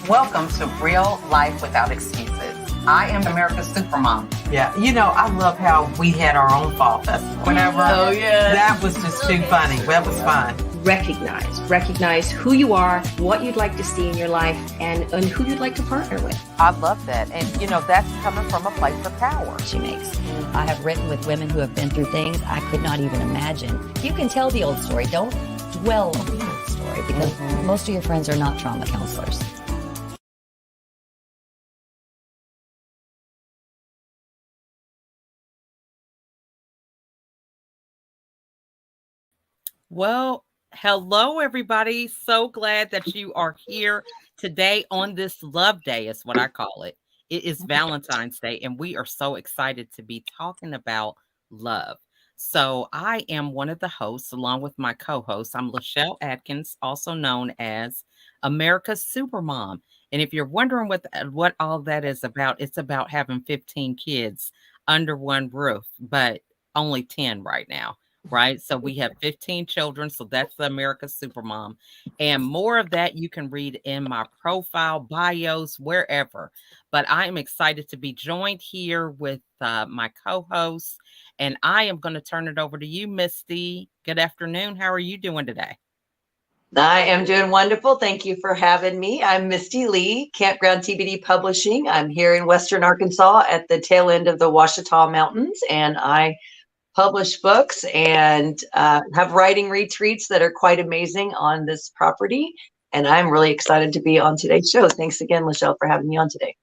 Welcome to Real Life Without Excuses. I am America's Supermom. Yeah, I love how we had our own fall festival. Whenever, that was just too funny. That was fun. Recognize who you are, what you'd like to see in your life, and who you'd like to partner with. I love that. And, that's coming from a place of power. She makes. I have written with women who have been through things I could not even imagine. You can tell the old story. Don't dwell on the old story because most of your friends are not trauma counselors. Well, hello, everybody. So glad that you are here today on this Love Day, is what I call it. It is Valentine's Day, and we are so excited to be talking about love. So I am one of the hosts, along with my co-host. I'm LaChelle Adkins, also known as America's Supermom. And if you're wondering what all that is about, it's about having 15 kids under one roof, but only 10 right now. Right. So we have 15 children. So that's the America's Supermom. And more of that you can read in my profile, bios, wherever. But I am excited to be joined here with my co-host. And I am going to turn it over to you, Misty. Good afternoon. How are you doing today? I am doing wonderful. Thank you for having me. I'm Mistilei, Campground TBD Publishing. I'm here in Western Arkansas at the tail end of the Ouachita Mountains. And I publish books and have writing retreats that are quite amazing on this property. And I'm really excited to be on today's show. Thanks again, LaChelle, for having me on today.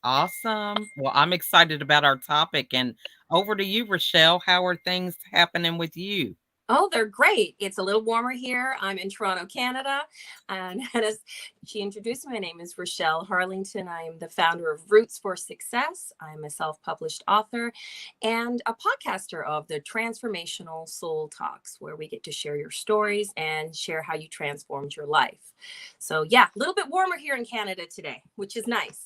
Awesome. Well, I'm excited about our topic. And over to you, Raschell. How are things happening with you? Oh, they're great. It's a little warmer here. I'm in Toronto, Canada. And as she introduced me, my name is Raschell Harlingten. I am the founder of Roots for Success. I'm a self-published author and a podcaster of the Transformational Soul Talks, where we get to share your stories and share how you transformed your life. So yeah, a little bit warmer here in Canada today, which is nice.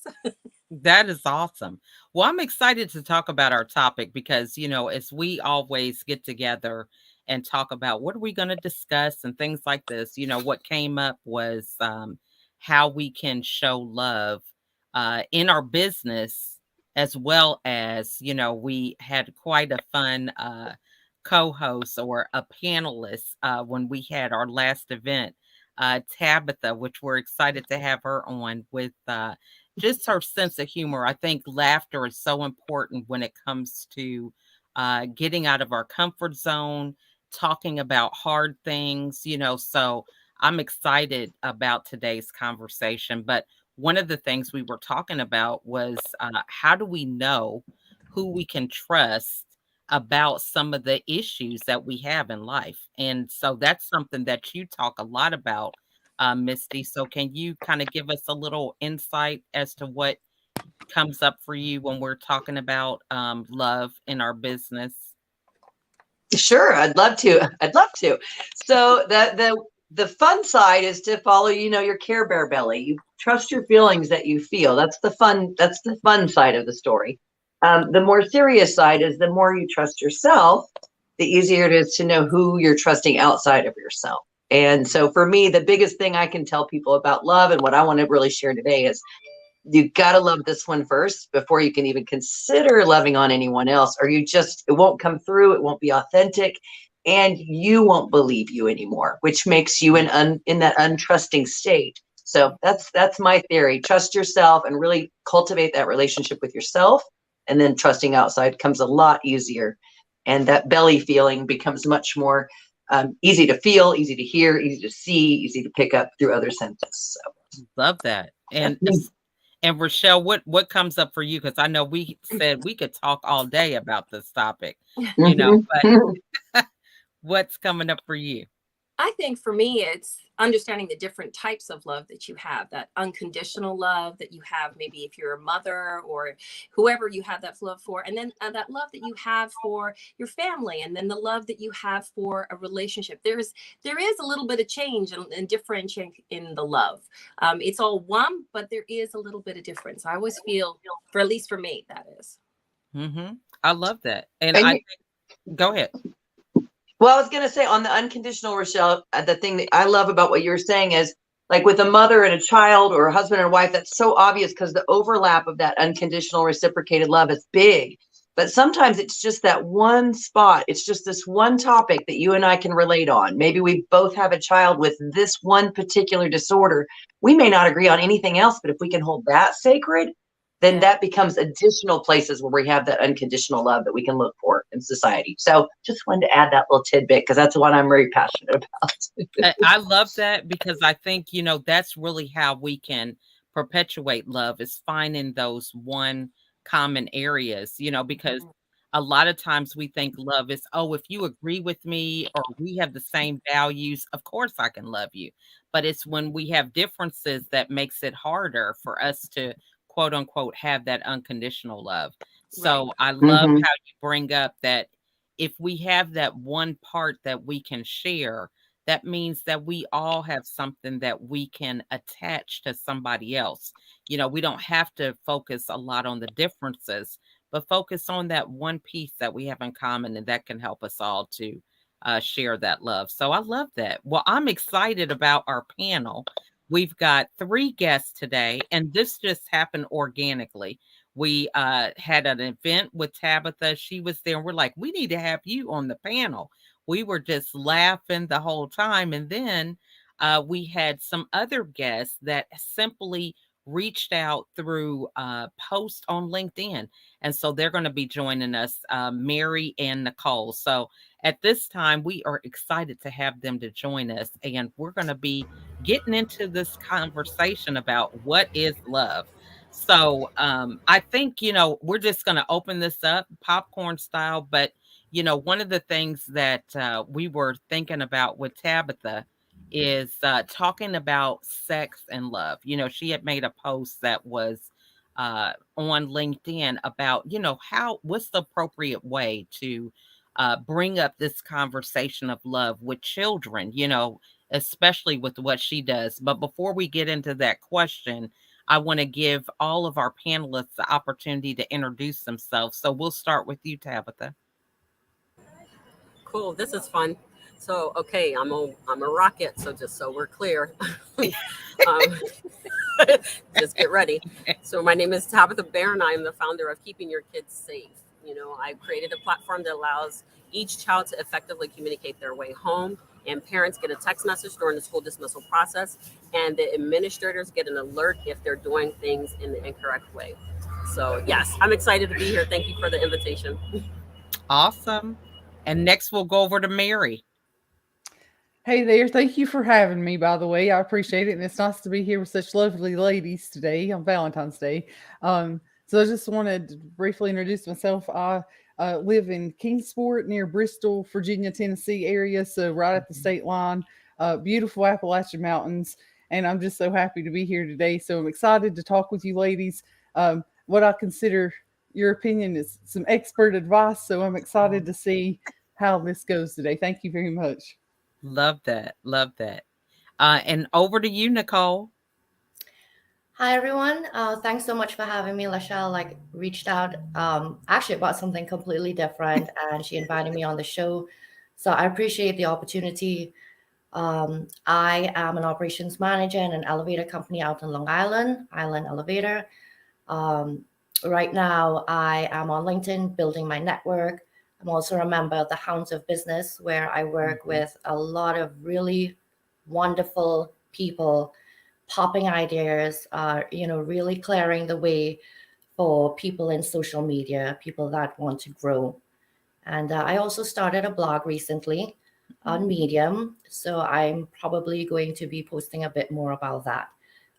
That is awesome. Well, I'm excited to talk about our topic because, as we always get together and talk about what are we going to discuss and things like this. What came up was how we can show love in our business, as well as, we had quite a fun co-host or a panelist when we had our last event, Tabatha, which we're excited to have her on with just her sense of humor. I think laughter is so important when it comes to getting out of our comfort zone, talking about hard things, so I'm excited about today's conversation. But one of the things we were talking about was how do we know who we can trust about some of the issues that we have in life? And so that's something that you talk a lot about, Misty. So can you kind of give us a little insight as to what comes up for you when we're talking about love in our business? Sure, I'd love to. So the fun side is to follow, your Care Bear belly. You trust your feelings that you feel. That's the fun side of the story. The more serious side is the more you trust yourself, the easier it is to know who you're trusting outside of yourself. And so for me, the biggest thing I can tell people about love and what I want to really share today is you got to love this one first before you can even consider loving on anyone else, or it won't come through. It won't be authentic, and you won't believe you anymore, which makes you in that untrusting state. So that's my theory. Trust yourself and really cultivate that relationship with yourself, and then trusting outside comes a lot easier. And that belly feeling becomes much more easy to feel, easy to hear, easy to see, easy to pick up through other senses. So love that. And Raschell, what comes up for you? Because I know we said we could talk all day about this topic, but what's coming up for you? I think for me, it's understanding the different types of love that you have, that unconditional love that you have, maybe if you're a mother or whoever you have that love for, and then that love that you have for your family, and then the love that you have for a relationship. There is a little bit of change and differentiation in the love. It's all one, but there is a little bit of difference. I always feel, at least for me, that is. Mm-hmm. I love that. And go ahead. Well, I was going to say on the unconditional, Raschell, the thing that I love about what you were saying is like with a mother and a child or a husband and a wife, that's so obvious because the overlap of that unconditional reciprocated love is big. But sometimes it's just that one spot. It's just this one topic that you and I can relate on. Maybe we both have a child with this one particular disorder. We may not agree on anything else, but if we can hold that sacred, then that becomes additional places where we have that unconditional love that we can look for in society. So just wanted to add that little tidbit because that's one I'm very passionate about. I love that because I think, you know, that's really how we can perpetuate love, is finding those one common areas, you know, because a lot of times we think love is, oh, if you agree with me or we have the same values, of course I can love you. But it's when we have differences that makes it harder for us to quote unquote have that unconditional love. So I love how you bring up that if we have that one part that we can share, that means that we all have something that we can attach to somebody else. You know, we don't have to focus a lot on the differences, but focus on that one piece that we have in common, and that can help us all to share that love. So I love that. Well, I'm excited about our panel. We've got 3 guests today, and this just happened organically. We had an event with Tabatha. She was there, and we're like, we need to have you on the panel. We were just laughing the whole time. And then we had some other guests that simply reached out through post on LinkedIn. And so they're going to be joining us, Mary and Nicole. So at this time, we are excited to have them to join us. And we're going to be getting into this conversation about what is love. So I think, you know, we're just going to open this up popcorn style. But, you know, one of the things that we were thinking about with Tabatha is talking about sex and love. You know, she had made a post that was on LinkedIn about, you know, what's the appropriate way to bring up this conversation of love with children, you know, especially with what she does. But before we get into that question, I want to give all of our panelists the opportunity to introduce themselves. So we'll start with you, Tabatha. Cool. This is fun. So, okay, I'm a rocket. So just so we're clear, just get ready. So my name is Tabatha Barron. I'm the founder of Keeping Your Kids Safe. You know, I created a platform that allows each child to effectively communicate their way home, and parents get a text message during the school dismissal process, and the administrators get an alert if they're doing things in the incorrect way. So yes, I'm excited to be here. Thank you for the invitation. Awesome. And next we'll go over to Mary. Hey there. Thank you for having me, by the way. I appreciate it. And it's nice to be here with such lovely ladies today on Valentine's Day. So I just wanted to briefly introduce myself. I live in Kingsport near Bristol, Virginia, Tennessee area. So right at the state line, beautiful Appalachian Mountains. And I'm just so happy to be here today. So I'm excited to talk with you ladies. What I consider your opinion is some expert advice. So I'm excited to see how this goes today. Thank you very much. Love that. Love that. And over to you, Nicole. Hi, everyone. Thanks so much for having me. LaChelle reached out actually about something completely different, and she invited me on the show. So I appreciate the opportunity. I am an operations manager in an elevator company out in Long Island Elevator. Right now, I am on LinkedIn building my network. I'm also a member of the Hounds of Business, where I work with a lot of really wonderful people, popping ideas, really clearing the way for people in social media, people that want to grow. And I also started a blog recently on Medium, so I'm probably going to be posting a bit more about that.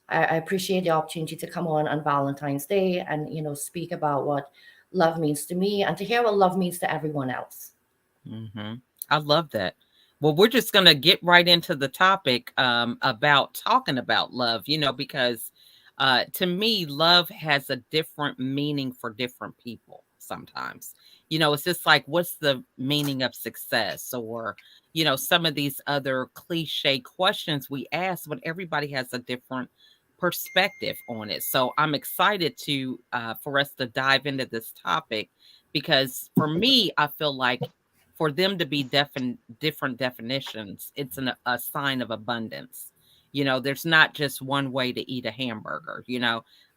I appreciate the opportunity to come on Valentine's Day and, speak about what love means to me and to hear what love means to everyone else. Mm-hmm. I love that. Well, we're just going to get right into the topic about talking about love, because to me, love has a different meaning for different people sometimes. It's just like, what's the meaning of success? Or, some of these other cliche questions we ask, but everybody has a different perspective on it. So I'm excited for us to dive into this topic, because for me, I feel like for them to be different definitions, it's a sign of abundance. There's not just one way to eat a hamburger,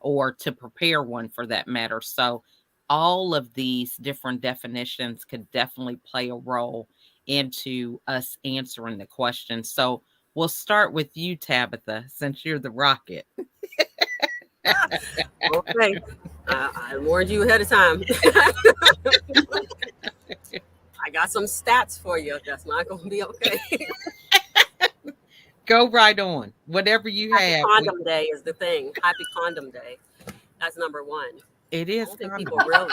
or to prepare one for that matter. So all of these different definitions could definitely play a role into us answering the question. So we'll start with you, Tabatha, since you're the rocket. Okay. I warned you ahead of time. I got some stats for you. That's not going to be okay. Go right on. Whatever you Happy have. Condom Day is the thing. Happy Condom Day. That's number one. It is. People really.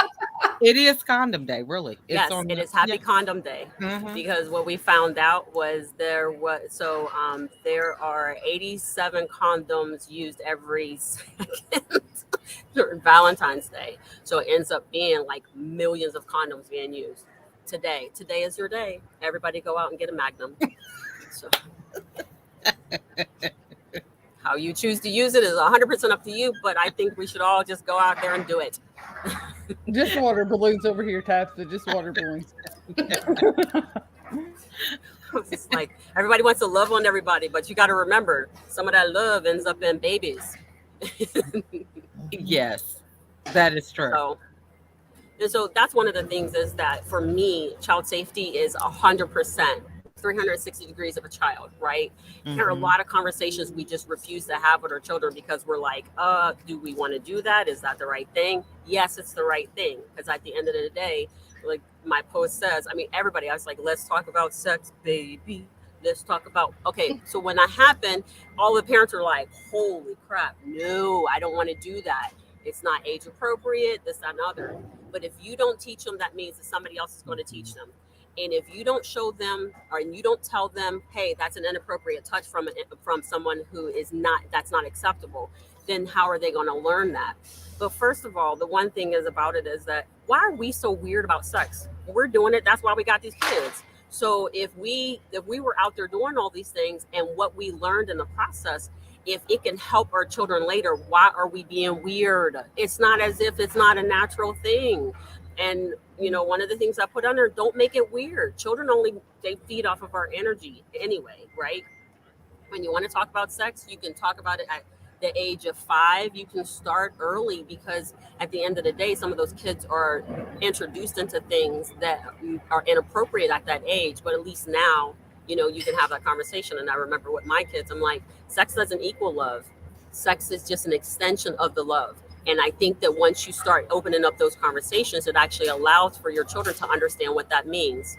It is Condom Day, really. Yes, it is Happy Condom Day, because what we found out was there are 87 condoms used every second during Valentine's Day. So it ends up being like millions of condoms being used. Today is your day. Everybody go out and get a Magnum. So how you choose to use it is 100% up to you, but I think we should all just go out there and do it. Just water balloons over here, Tabitha. Just water balloons. It's like everybody wants to love on everybody, but you got to remember some of that love ends up in babies. Yes, that is true. So that's one of the things is that for me, child safety is 100%. 360 degrees of a child, right? There are a lot of conversations we just refuse to have with our children because we're like, do we want to do that? Is that the right thing? Yes, it's the right thing. Because at the end of the day, like my post says, I mean, everybody, I was like, let's talk about sex, baby. Let's talk about, okay. So when that happened, all the parents are like, holy crap. No, I don't want to do that. It's not age appropriate, this, that, and other. But if you don't teach them, that means that somebody else is going to teach them. And if you don't show them or you don't tell them, hey, that's an inappropriate touch from someone who is not, that's not acceptable, then how are they going to learn that? But first of all, the one thing is about it is that why are we so weird about sex? We're doing it. That's why we got these kids. So if we were out there doing all these things and what we learned in the process, if it can help our children later, why are we being weird? It's not as if it's not a natural thing. And, one of the things I put on there, don't make it weird. Children they feed off of our energy anyway, right? When you want to talk about sex, you can talk about it at the age of 5. You can start early because at the end of the day, some of those kids are introduced into things that are inappropriate at that age. But at least now, you can have that conversation. And I remember with my kids, I'm like, sex doesn't equal love. Sex is just an extension of the love. And I think that once you start opening up those conversations, it actually allows for your children to understand what that means.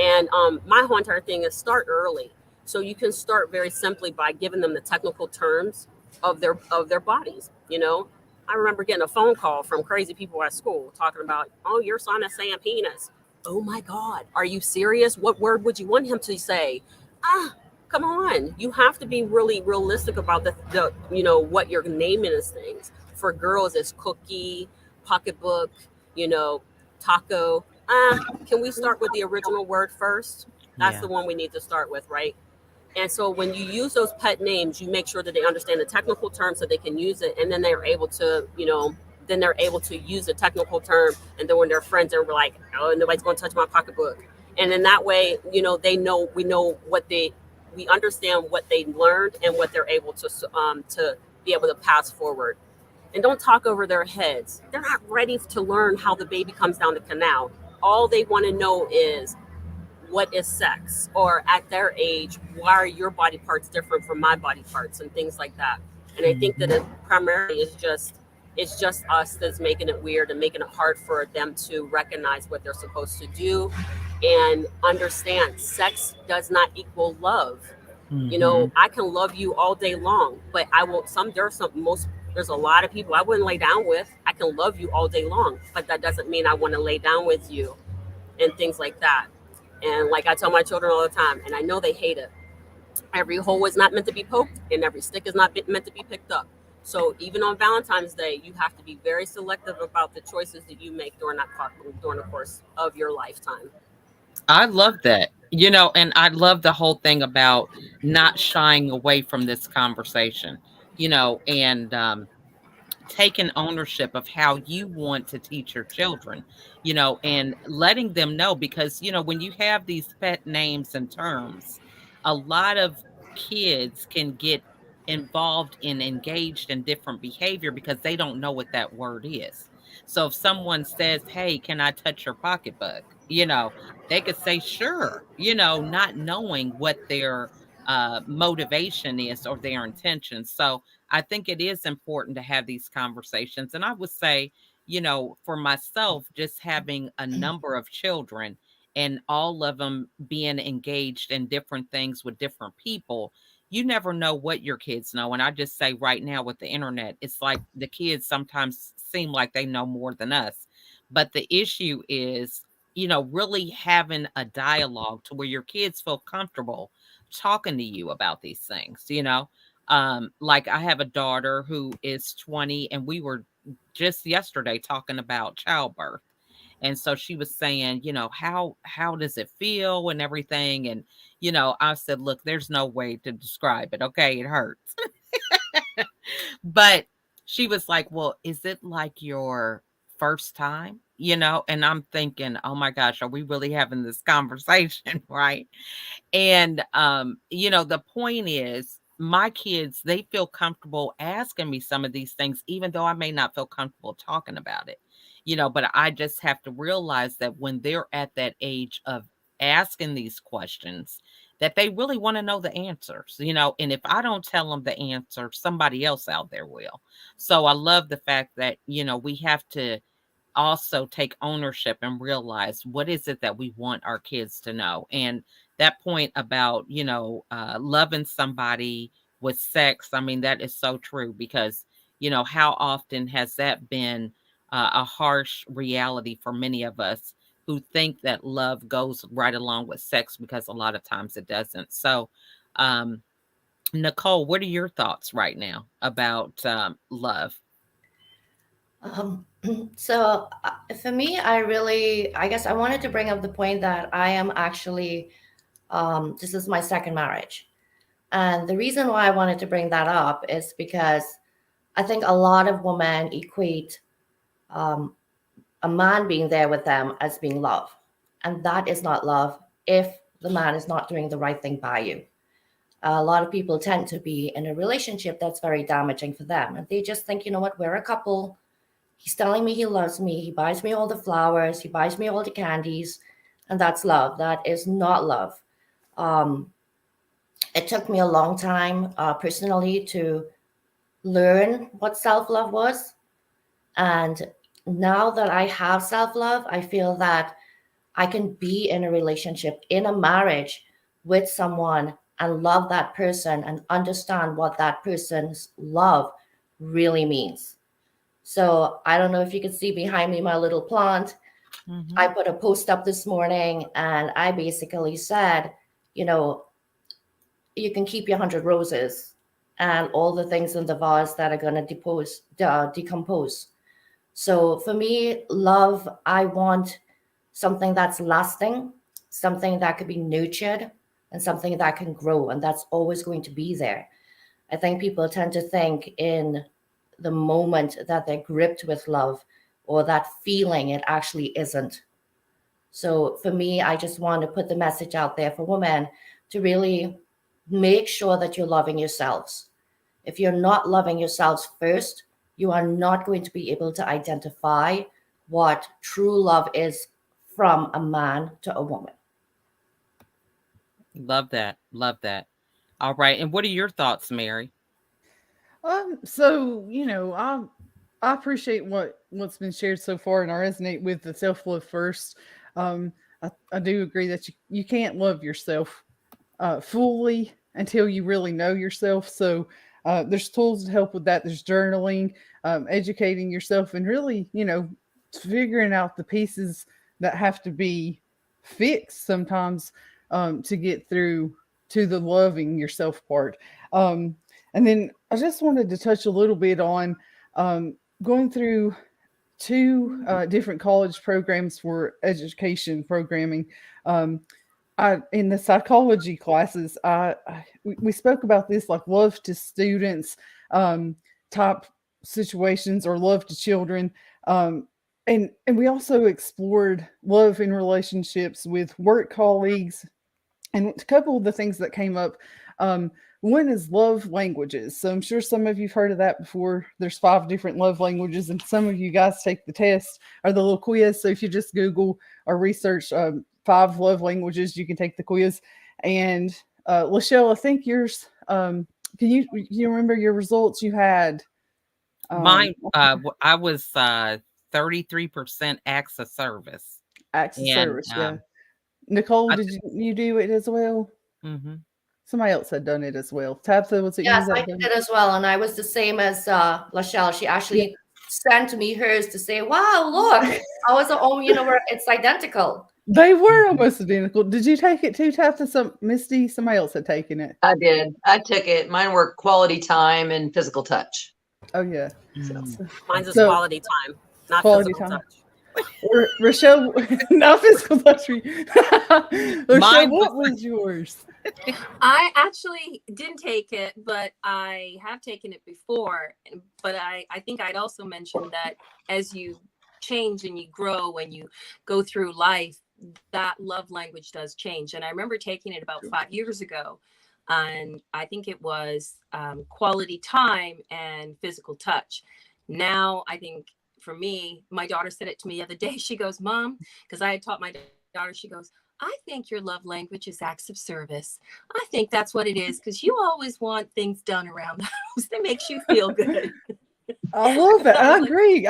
And my whole entire thing is start early. So you can start very simply by giving them the technical terms of their bodies. I remember getting a phone call from crazy people at school talking about, oh, your son is saying penis. Oh my God, are you serious? What word would you want him to say? Come on. You have to be really realistic about the what you're naming as things. For girls, it's cookie, pocketbook, taco. Can we start with the original word first? That's the one we need to start with, right? And so when you use those pet names, you make sure that they understand the technical terms so they can use it. And then they're able to, use the technical term. And then when they're friends, they're like, oh, nobody's going to touch my pocketbook. And in that way, we understand what they learned and what they're able to be able to pass forward. And don't talk over their heads. They're not ready to learn how the baby comes down the canal. All they want to know is what is sex, or at their age, why are your body parts different from my body parts and things like that. And I think that it primarily is it's just us that's making it weird and making it hard for them to recognize what they're supposed to do and understand sex does not equal love. I can love you all day long, but I won't. There's a lot of people I wouldn't lay down with. I can love you all day long, but that doesn't mean I want to lay down with you and things like that. And like I tell my children all the time, and I know they hate it, every hole is not meant to be poked and every stick is not meant to be picked up. So even on Valentine's Day, you have to be very selective about the choices that you make during the course of your lifetime. I love that. And I love the whole thing about not shying away from this conversation. And taking ownership of how you want to teach your children, and letting them know, because, when you have these pet names and terms, a lot of kids can get involved and engaged in different behavior because they don't know what that word is. So if someone says, "Hey, can I touch your pocketbook?" They could say, "Sure," not knowing what their motivation is or their intentions. So I think it is important to have these conversations. And I would say, for myself, just having a number of children and all of them being engaged in different things with different people, you never know what your kids know. And I just say right now with the internet, it's like the kids sometimes seem like they know more than us. But the issue is, really having a dialogue to where your kids feel comfortable talking to you about these things. Like I have a daughter who is 20, and we were just yesterday talking about childbirth. And so she was saying, how does it feel and everything? And, I said, look, there's no way to describe it. Okay. It hurts. But she was like, well, is it like your first time? And I'm thinking, oh my gosh, are we really having this conversation? Right. And, the point is, my kids, they feel comfortable asking me some of these things, even though I may not feel comfortable talking about it, but I just have to realize that when they're at that age of asking these questions, that they really want to know the answers, and if I don't tell them the answer, somebody else out there will. So I love the fact that, we have to also take ownership and realize what is it that we want our kids to know. And that point about, loving somebody with sex, I mean, that is so true because, how often has that been a harsh reality for many of us who think that love goes right along with sex, because a lot of times it doesn't. So, Nicole, what are your thoughts right now about love? So for me, I guess I wanted to bring up the point that I am actually, this is my second marriage. And the reason why I wanted to bring that up is because I think a lot of women equate a man being there with them as being love. And that is not love if the man is not doing the right thing by you. A lot of people tend to be in a relationship that's very damaging for them. And they just think, you know what, we're a couple. He's telling me he loves me. He buys me all the flowers. He buys me all the candies. And that's love. That is not love. It took me a long time personally to learn what self-love was. And now that I have self-love, I feel that I can be in a relationship, in a marriage with someone and love that person and understand what that person's love really means. So I don't know if you can see behind me my little plant. Mm-hmm. I put a post up this morning and I basically said, you can keep your 100 roses and all the things in the vase that are going to decompose. So for me, love, I want something that's lasting, something that could be nurtured, and something that can grow. And that's always going to be there. I think people tend to think in the moment that they're gripped with love or that feeling, it actually isn't. So for me, I just want to put the message out there for women to really make sure that you're loving yourselves. If you're not loving yourselves first, you are not going to be able to identify what true love is from a man to a woman. Love that. Love that. All right. And what are your thoughts, Mary? So, I appreciate what's been shared so far, and I resonate with the self-love first. I do agree that you can't love yourself fully until you really know yourself. So there's tools to help with that. There's journaling, educating yourself, and really, figuring out the pieces that have to be fixed sometimes to get through to the loving yourself part. And then I just wanted to touch a little bit on going through two different college programs for education programming. In the psychology classes, we spoke about this, like love to students, type situations, or love to children. And we also explored love in relationships with work colleagues. And a couple of the things that came up one is love languages. So I'm sure some of you've heard of that before. There's 5 different love languages, and some of you guys take the test or the little quiz. So if you just Google or research 5 love languages, you can take the quiz. And LaChelle, I think yours. Can you remember your results you had? Mine, I was 33% acts of service. Acts of service, yeah. Nicole, did you do it as well? Mm-hmm. Somebody else had done it as well. Tabatha, was it you? Yes, I did it as well, and I was the same as LaChelle. She actually sent me hers to say, "Wow, look, I was it's identical." They were almost identical. Did you take it too, Tabatha? Misty, somebody else had taken it. I did. I took it. Mine were quality time and physical touch. Oh yeah. Mine's is quality time, not quality physical touch. Raschell, not physical touch. Raschell, what was yours? I actually didn't take it, but I have taken it before. But I think I'd also mentioned that as you change and you grow and you go through life, that love language does change. And I remember taking it about 5 years ago. And I think it was quality time and physical touch. Now, I think for me, my daughter said it to me the other day. She goes, "Mom," because I had taught my daughter, she goes, "I think your love language is acts of service. I think that's what it is, because you always want things done around the house that makes you feel good." I love that. I agree.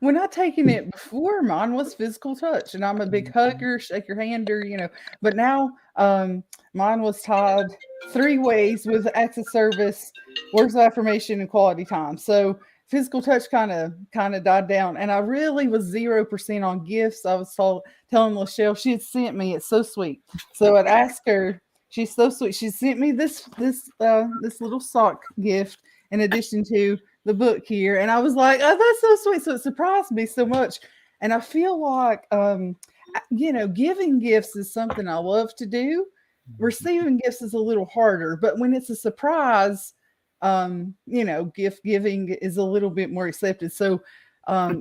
When I taken it before, mine was physical touch, and I'm a big hugger, shake your hander, But now, mine was tied 3 ways with acts of service, words of affirmation, and quality time. So physical touch kind of died down, and I really was 0% on gifts. I was telling LaChelle she had sent me. It's so sweet. So I'd ask her. She's so sweet. She sent me this little sock gift in addition to the book here, and I was like, "Oh, that's so sweet." So it surprised me so much, and I feel like giving gifts is something I love to do. Receiving gifts is a little harder, but when it's a surprise, gift giving is a little bit more accepted. So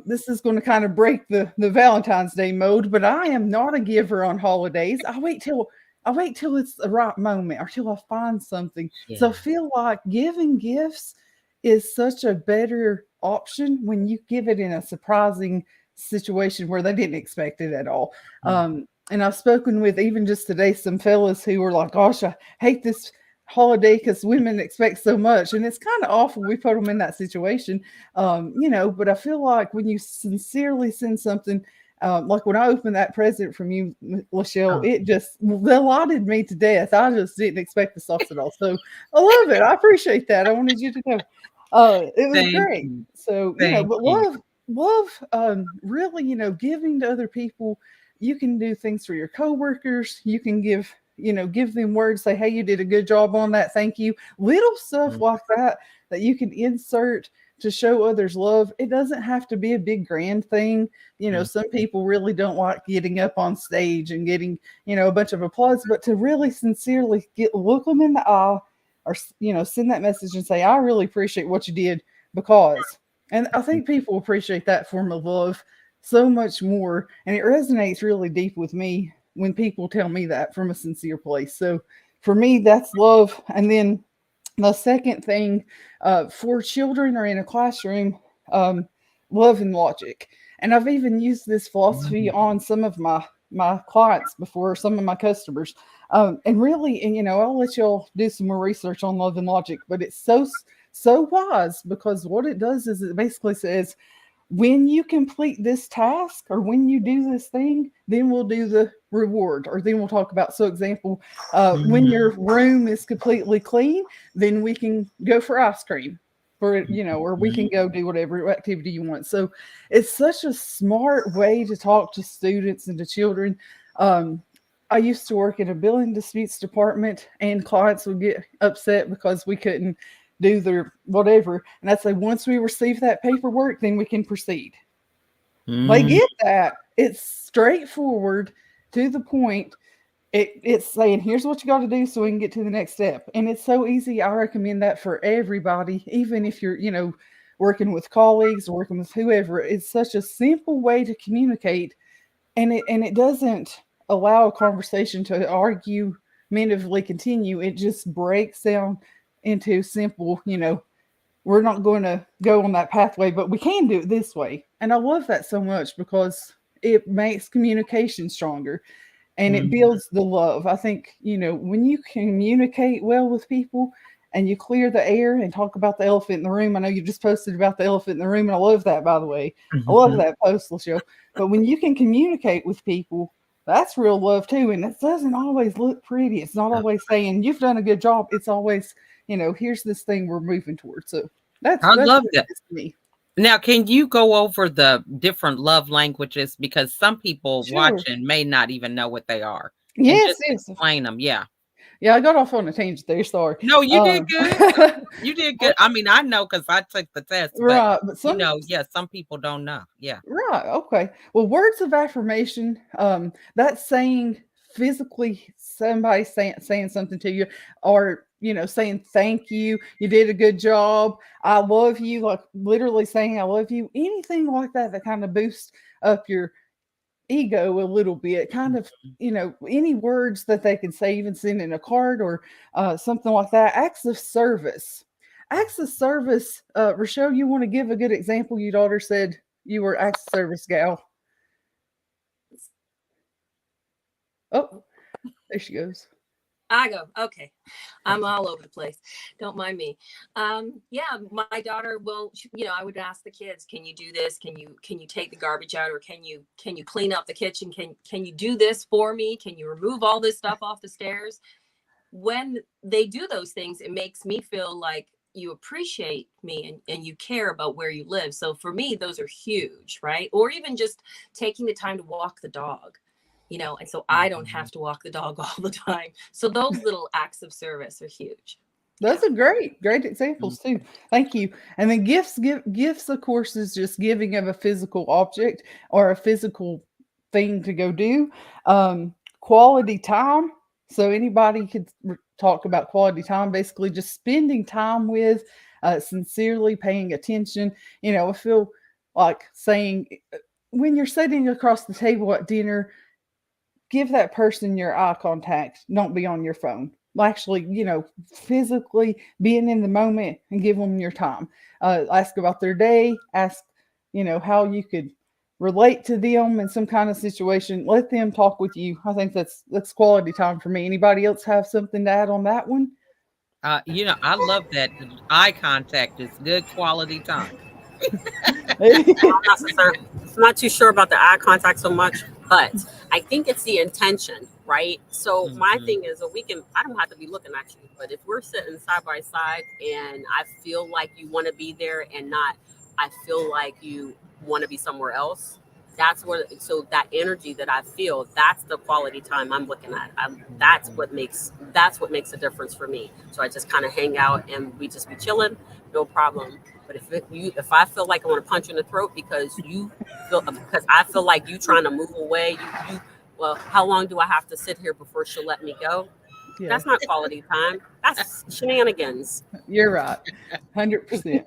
this is going to kind of break the Valentine's Day mode, but I am not a giver on holidays. I wait till it's the right moment or till I find something. Yeah. So I feel like giving gifts is such a better option when you give it in a surprising situation where they didn't expect it at all. Mm-hmm. And I've spoken with, even just today, some fellas who were like, "Gosh, I hate this holiday because women expect so much." And it's kind of awful we put them in that situation, but I feel like when you sincerely send something, like when I opened that present from you, LaChelle, it just delighted me to death. I just didn't expect the sauce at all. So I love it. I appreciate that. I wanted you to know. It was great. So, but love, really, giving to other people. You can do things for your coworkers. You can give them words, say, "Hey, you did a good job on that. Thank you." Little stuff like that you can insert to show others love. It doesn't have to be a big grand thing. Some people really don't like getting up on stage and getting, a bunch of applause, but to really sincerely look them in the eye or, send that message and say, "I really appreciate what you did because," and I think people appreciate that form of love so much more. And it resonates really deep with me when people tell me that from a sincere place. So for me, that's love. And then the second thing, for children or in a classroom, love and logic. And I've even used this philosophy on some of my clients before, some of my customers. And really, I'll let y'all do some more research on love and logic, but it's so wise, because what it does is it basically says, when you complete this task or when you do this thing, then we'll do the reward, or then we'll talk about. So example, when your room is completely clean, then we can go for ice cream, or we can go do whatever activity you want. So it's such a smart way to talk to students and to children. I used to work in a billing disputes department, and clients would get upset because we couldn't do their whatever. And I'd say, once we receive that paperwork, then we can proceed. They get that. It's straightforward, to the point. It's saying, here's what you got to do so we can get to the next step. And it's so easy. I recommend that for everybody, even if you're, working with colleagues or working with whoever. It's such a simple way to communicate. And it doesn't allow a conversation to argumentatively continue. It just breaks down into simple, we're not going to go on that pathway, but we can do it this way. And I love that so much because it makes communication stronger and it builds the love. I think, when you communicate well with people and you clear the air and talk about the elephant in the room. I know you just posted about the elephant in the room, and I love that, by the way. I love that post, LaChelle. But when you can communicate with people, that's real love too. And it doesn't always look pretty. It's not always saying you've done a good job. It's always, here's this thing we're moving towards. So I love that. Me. Now, can you go over the different love languages? Because some people watching may not even know what they are. Yes. Explain them. Yeah. Yeah, I got off on a tangent there. Sorry. No, you did good. You did good. I mean, I know because I took the test. But, right. But some people don't know. Yeah. Right. Okay. Well, words of affirmation, that's saying physically somebody saying something to you, or, saying thank you. You did a good job. I love you. Like literally saying I love you. Anything like that that kind of boosts up your ego a little bit, kind of, any words that they can say, even send in a card or something like that. Acts of service. Raschell, you want to give a good example? Your daughter said you were acts of service gal. Oh, there she goes. I go, okay. I'm all over the place. Don't mind me. Yeah, my daughter will, I would ask the kids, can you do this? Can you take the garbage out, or can you clean up the kitchen? Can you do this for me? Can you remove all this stuff off the stairs? When they do those things, it makes me feel like you appreciate me and you care about where you live. So for me, those are huge, right? Or even just taking the time to walk the dog. And so I don't have to walk the dog all the time. So those little acts of service are huge. Those are great examples too. Thank you. And then gifts, of course, is just giving of a physical object or a physical thing to go do. Quality time. So anybody could talk about quality time, basically just spending time with, sincerely paying attention. I feel like saying when you're sitting across the table at dinner, give that person your eye contact. Don't be on your phone. Actually, physically being in the moment and give them your time. Ask about their day. Ask, how you could relate to them in some kind of situation. Let them talk with you. I think that's quality time for me. Anybody else have something to add on that one? I love that. Eye contact is good quality time. I'm not too sure about the eye contact so much, but I think it's the intention, right? So my thing is, I don't have to be looking at you, but if we're sitting side by side and I feel like you want to be there and I feel like you want to be somewhere else, so that energy that I feel, that's the quality time I'm looking at. That's what makes a difference for me. So I just kind of hang out and we just be chilling, no problem. But if I feel like I want to punch you in the throat because I feel like you trying to move away, well, how long do I have to sit here before she'll let me go? Yeah. That's not quality time. That's shenanigans. You're right, 100%.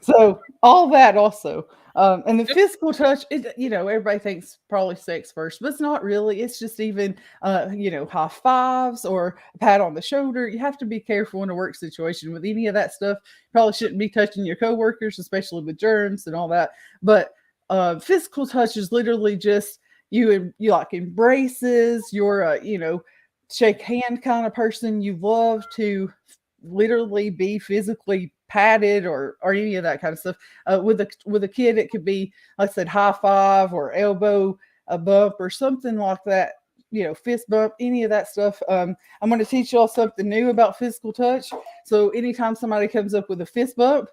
So all that also. And the physical touch, everybody thinks probably sex first, but it's not really. It's just even, high fives or a pat on the shoulder. You have to be careful in a work situation with any of that stuff. Probably shouldn't be touching your coworkers, especially with germs and all that. But physical touch is literally just you like embraces. You're shake hand kind of person. You love to literally be physically patted or any of that kind of stuff. With a kid, it could be, like I said, high five or elbow a bump or something like that. Fist bump, any of that stuff. I'm going to teach y'all something new about physical touch. So anytime somebody comes up with a fist bump,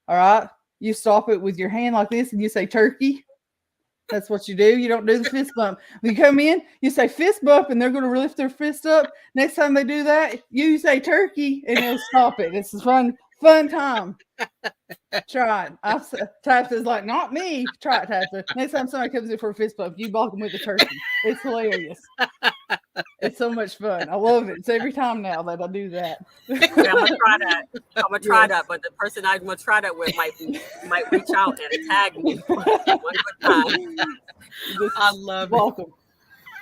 all right, you stop it with your hand like this and you say turkey. That's what you do. You don't do the fist bump. When you come in, you say fist bump, and they're going to lift their fist up. Next time they do that, you say turkey, and they'll stop it. It's a fun time. Try it. Tabitha is like, not me. Try it, Tabitha. Next time somebody comes in for a fist bump, you block them with a turkey. It's hilarious. It's so much fun. I love it. It's every time now that I do that. Yeah, I'm gonna try that. But the person I'm gonna try that with might reach out and tag me one good time. I love welcome.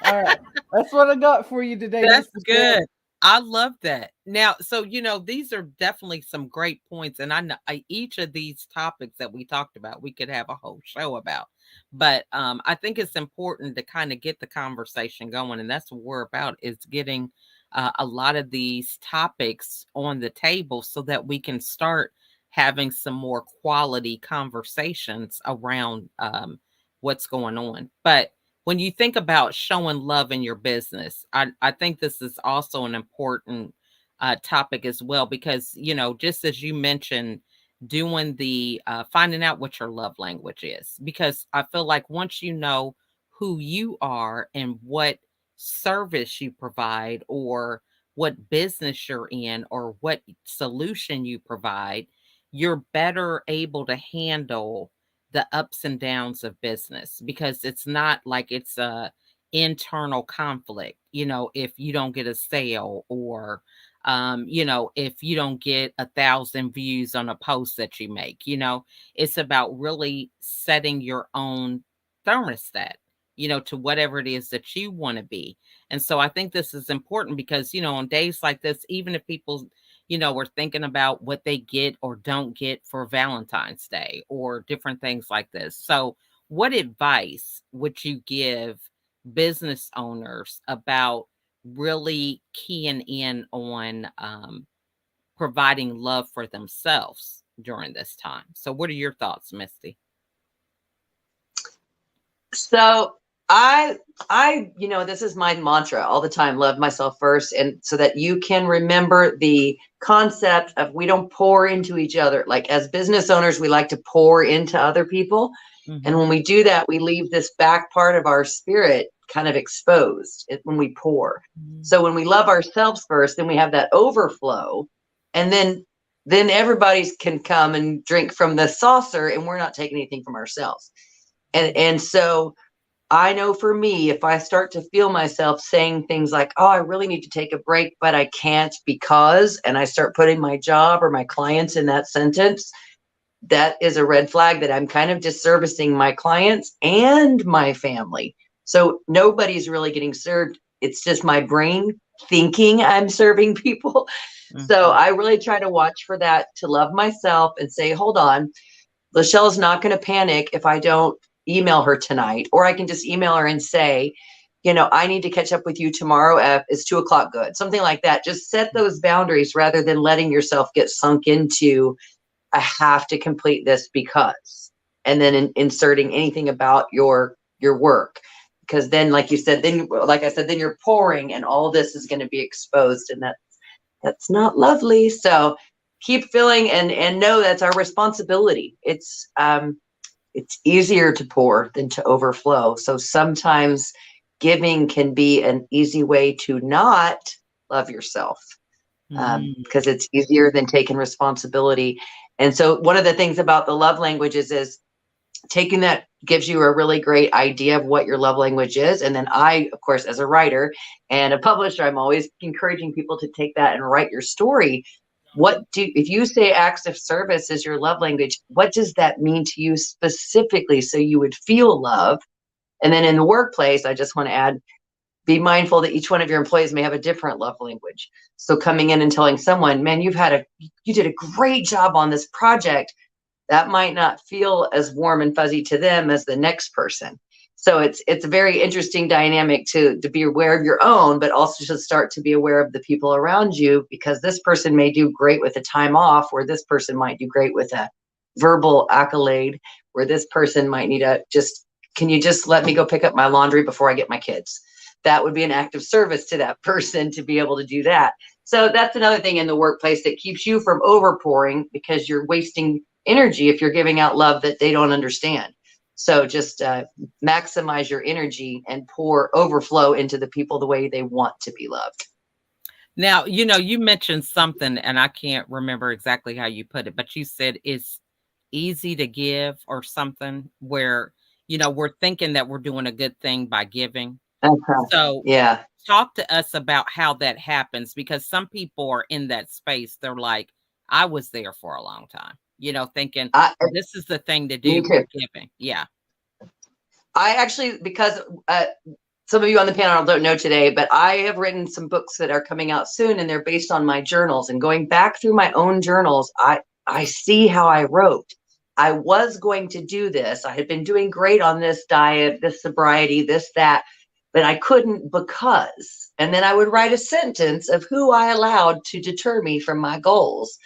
It. All right, that's what I got for you today. That's good. I love that. Now, so, these are definitely some great points. And I know each of these topics that we talked about, we could have a whole show about. But I think it's important to kind of get the conversation going. And that's what we're about, is getting a lot of these topics on the table so that we can start having some more quality conversations around what's going on. But when you think about showing love in your business, I think this is also an important topic as well, because, just as you mentioned, doing the finding out what your love language is, because I feel like once you know who you are and what service you provide, or what business you're in, or what solution you provide, you're better able to handle the ups and downs of business, because it's not like it's a internal conflict, if you don't get a sale, or if you don't get 1,000 views on a post that you make. It's about really setting your own thermostat, to whatever it is that you want to be. And so I think this is important because, on days like this, even if people we're thinking about what they get or don't get for Valentine's Day or different things like this. So what advice would you give business owners about really keying in on providing love for themselves during this time? So what are your thoughts, Misty? So I, this is my mantra all the time: love myself first. And so that you can remember the concept of, we don't pour into each other. Like, as business owners, we like to pour into other people. Mm-hmm. And when we do that, we leave this back part of our spirit kind of exposed when we pour. Mm-hmm. So when we love ourselves first, then we have that overflow. And then everybody can come and drink from the saucer, and we're not taking anything from ourselves. And so I know for me, if I start to feel myself saying things like, oh, I really need to take a break, but I can't because, and I start putting my job or my clients in that sentence, that is a red flag that I'm kind of disservicing my clients and my family. So nobody's really getting served. It's just my brain thinking I'm serving people. Mm-hmm. So I really try to watch for that, to love myself and say, hold on, LaChelle's not going to panic if I don't email her tonight, or I can just email her and say, I need to catch up with you tomorrow. Is 2:00 good? Something like that. Just set those boundaries rather than letting yourself get sunk into, I have to complete this because, and then inserting anything about your work, because then, like you said, then you're pouring, and all this is going to be exposed, and that's not lovely. So keep filling and know that's our responsibility. It's easier to pour than to overflow. So sometimes giving can be an easy way to not love yourself, because it's easier than taking responsibility. And so one of the things about the love languages is taking that gives you a really great idea of what your love language is. And then I, of course, as a writer and a publisher, I'm always encouraging people to take that and write your story. If you say acts of service is your love language, what does that mean to you specifically, so you would feel love? And then in the workplace, I just want to add, be mindful that each one of your employees may have a different love language. So coming in and telling someone, man, you did a great job on this project, that might not feel as warm and fuzzy to them as the next person. So it's a very interesting dynamic to be aware of your own, but also to start to be aware of the people around you, because this person may do great with a time off, or this person might do great with a verbal accolade, where this person might need can you just let me go pick up my laundry before I get my kids? That would be an act of service to that person to be able to do that. So that's another thing in the workplace that keeps you from overpouring, because you're wasting energy if you're giving out love that they don't understand. So just maximize your energy and overflow into the people the way they want to be loved. Now, you mentioned something, and I can't remember exactly how you put it, but you said it's easy to give, or something, where, we're thinking that we're doing a good thing by giving. Okay. So yeah, talk to us about how that happens, because some people are in that space. They're like, I was there for a long time, thinking this is the thing to do with giving. Yeah. I actually, because some of you on the panel don't know today, but I have written some books that are coming out soon, and they're based on my journals. And going back through my own journals, I see how I wrote. I was going to do this. I had been doing great on this diet, this sobriety, this, that, but I couldn't because. And then I would write a sentence of who I allowed to deter me from my goals.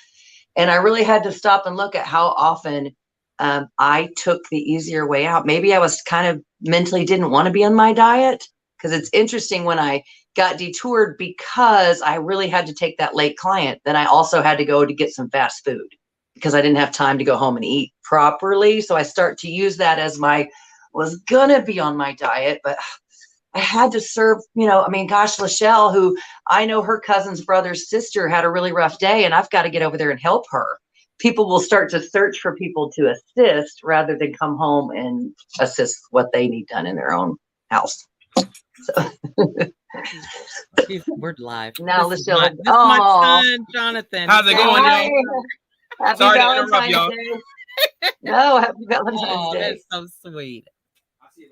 And I really had to stop and look at how often I took the easier way out. Maybe I was kind of mentally didn't want to be on my diet, because it's interesting when I got detoured because I really had to take that late client. Then I also had to go to get some fast food because I didn't have time to go home and eat properly. So I start to use that as was gonna be on my diet, but I had to serve, gosh, LaChelle, who I know her cousin's brother's sister had a really rough day, and I've got to get over there and help her. People will start to search for people to assist rather than come home and assist what they need done in their own house. So. We're live. Now, LaChelle. This is my son, Jonathan. How's it going, y'all? Happy Sorry Valentine's to interrupt y'all. Day. No, happy Valentine's Day. That's so sweet.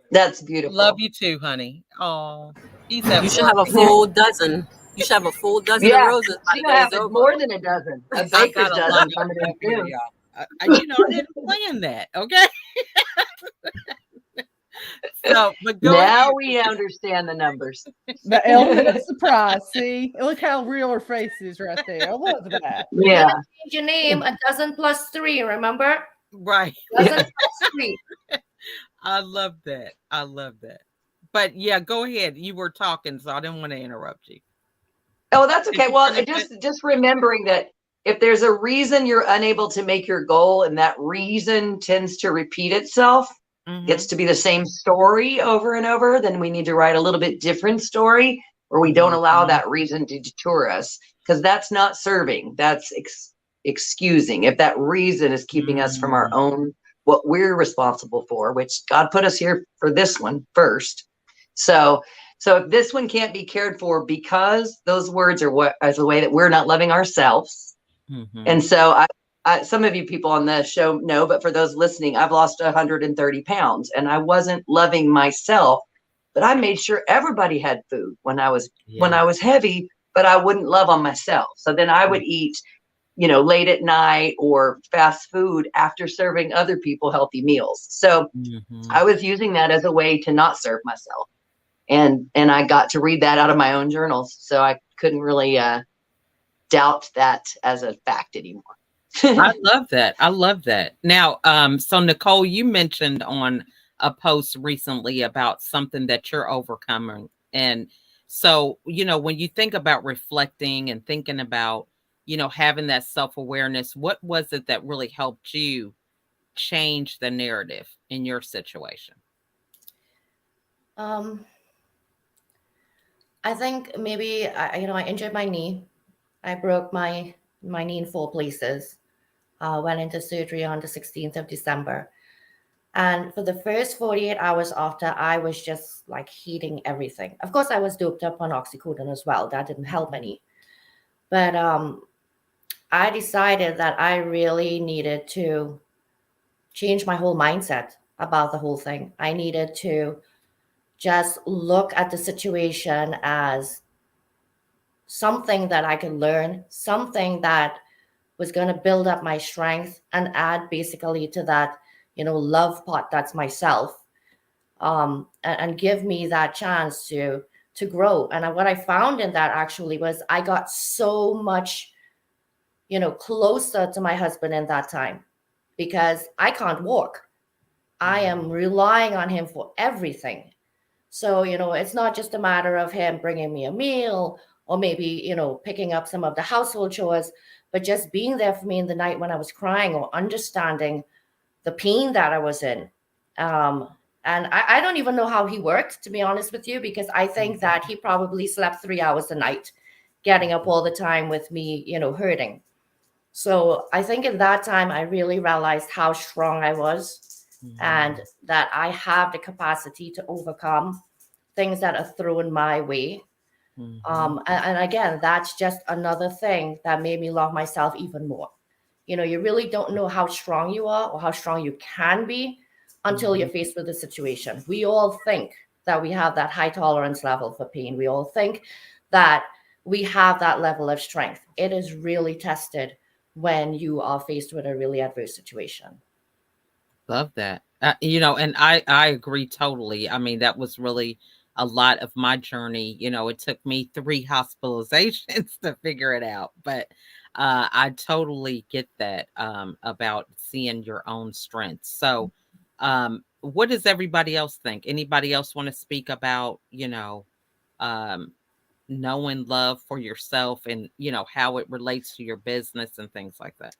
That's beautiful. Love you too, honey. Oh, you should have a full dozen. You should have a full dozen of roses. She have more than a dozen. A baker's dozen coming in soon. I didn't plan that. Okay. So, but now we understand the numbers. The element of surprise. See, look how real her face is right there. I love that. Yeah. Change your name. A dozen plus 3. Remember? Right. Dozen plus 3. I love that. I love that. But yeah, go ahead. You were talking, so I didn't want to interrupt you. Oh, that's okay. Well, just remembering that if there's a reason you're unable to make your goal, and that reason tends to repeat itself, gets to be the same story over and over, then we need to write a little bit different story where we don't allow that reason to detour us, because that's not serving. That's excusing. If that reason is keeping us from our own, what we're responsible for, which God put us here for this one first. So if this one can't be cared for because those words are as a way that we're not loving ourselves. And so some of you people on the show know, but for those listening, I've lost 130 pounds, and I wasn't loving myself, but I made sure everybody had food when I was heavy, but I wouldn't love on myself. So then I would eat, late at night or fast food after serving other people healthy meals. So I was using that as a way to not serve myself. And I got to read that out of my own journals. So I couldn't really doubt that as a fact anymore. I love that. I love that. Now, so Nicole, you mentioned on a post recently about something that you're overcoming. And so, when you think about reflecting and thinking about, having that self-awareness, what was it that really helped you change the narrative in your situation? I think maybe I injured my knee. I broke my knee in 4 places. Went into surgery on the 16th of December. And for the first 48 hours after, I was just like hating everything. Of course, I was doped up on oxycodone as well. That didn't help any. But I decided that I really needed to change my whole mindset about the whole thing. I needed to just look at the situation as something that I could learn, something that was going to build up my strength and add basically to that, love pot that's myself, and give me that chance to grow. And what I found in that actually was I got so much, closer to my husband in that time, because I can't walk. I am relying on him for everything. So, it's not just a matter of him bringing me a meal or maybe, picking up some of the household chores, but just being there for me in the night when I was crying or understanding the pain that I was in. And I don't even know how he worked, to be honest with you, because I think that he probably slept 3 hours a night, getting up all the time with me, hurting. So I think in that time, I really realized how strong I was and that I have the capacity to overcome things that are thrown my way. And again, that's just another thing that made me love myself even more. You really don't know how strong you are or how strong you can be until you're faced with a situation. We all think that we have that high tolerance level for pain. We all think that we have that level of strength. It is really tested when you are faced with a really adverse situation. Love that. And I agree totally. I mean, that was really a lot of my journey. It took me 3 hospitalizations to figure it out, but I totally get that about seeing your own strengths. So, what does everybody else think? Anybody else want to speak about, knowing love for yourself and, how it relates to your business and things like that?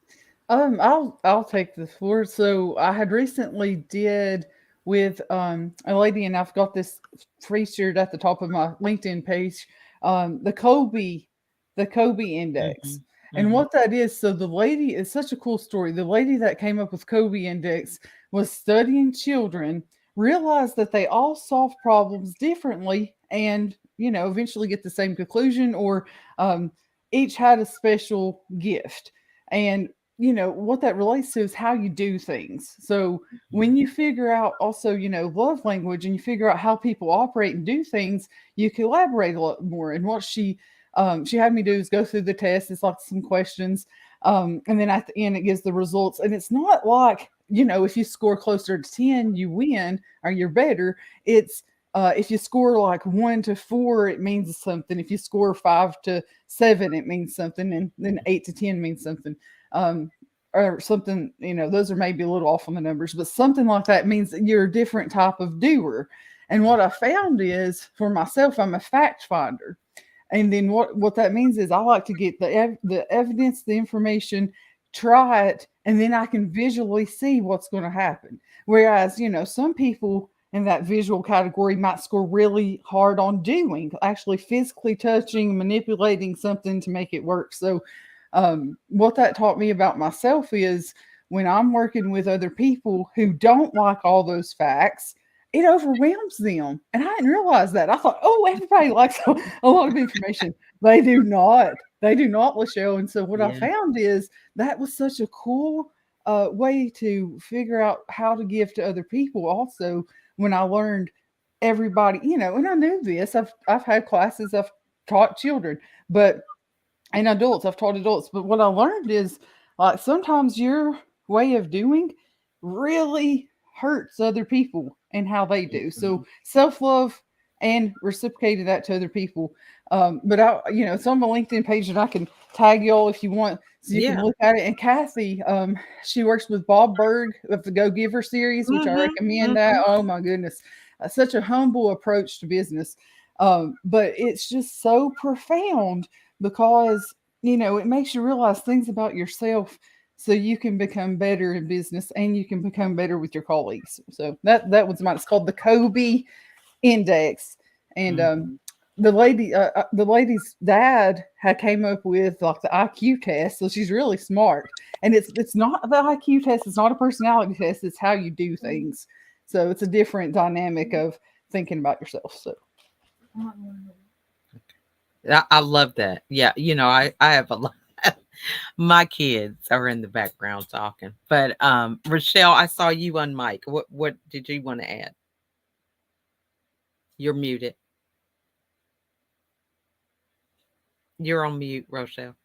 I'll take the floor. So I had recently did with a lady, and I've got this featured at the top of my LinkedIn page, the Kobe index. Mm-hmm. And what that is, so the lady is such a cool story. The lady that came up with Kobe index was studying children, realized that they all solve problems differently, and eventually get the same conclusion, or each had a special gift. And what that relates to is how you do things. So when you figure out also, love language, and you figure out how people operate and do things, you collaborate a lot more. And what she had me do is go through the test. It's like some questions. And then at the end, it gives the results. And it's not like, if you score closer to 10, you win or you're better. It's if you score like 1 to 4, it means something. If you score 5 to 7, it means something. And then 8 to 10 means something. Or something, those are maybe a little off on the numbers, but something like that means that you're a different type of doer. And what I found is, for myself, I'm a fact finder. And then what that means is I like to get the evidence, the information, try it, and then I can visually see what's going to happen. Whereas, some people in that visual category might score really hard on doing, actually physically touching, manipulating something to make it work. So what that taught me about myself is, when I'm working with other people who don't like all those facts, it overwhelms them. And I didn't realize that. I thought, oh, everybody likes a lot of information. They do not. They do not, LaChelle. And so what I found is that was such a cool way to figure out how to give to other people. Also, when I learned everybody, and I knew this. I've had classes, I've taught children, and adults. I've taught adults. But what I learned is, like, sometimes your way of doing really hurts other people and how they do. So self-love and reciprocating that to other people. But it's on my LinkedIn page, and I can tag y'all if you want, so you can look at it. And Kathy, she works with Bob Berg of the Go Giver series, which I recommend that. Oh my goodness. Such a humble approach to business. But it's just so profound, because, it makes you realize things about yourself, so you can become better in business, and you can become better with your colleagues. So that was mine. It's called the Kobe index. And the lady's dad had came up with like the IQ test. So she's really smart. And it's not the IQ test. It's not a personality test. It's how you do things. So it's a different dynamic of thinking about yourself. So I love that. Yeah. I have a lot. My kids are in the background talking, but Raschell, I saw you on mic. What did you want to add? You're muted. You're on mute, Raschell.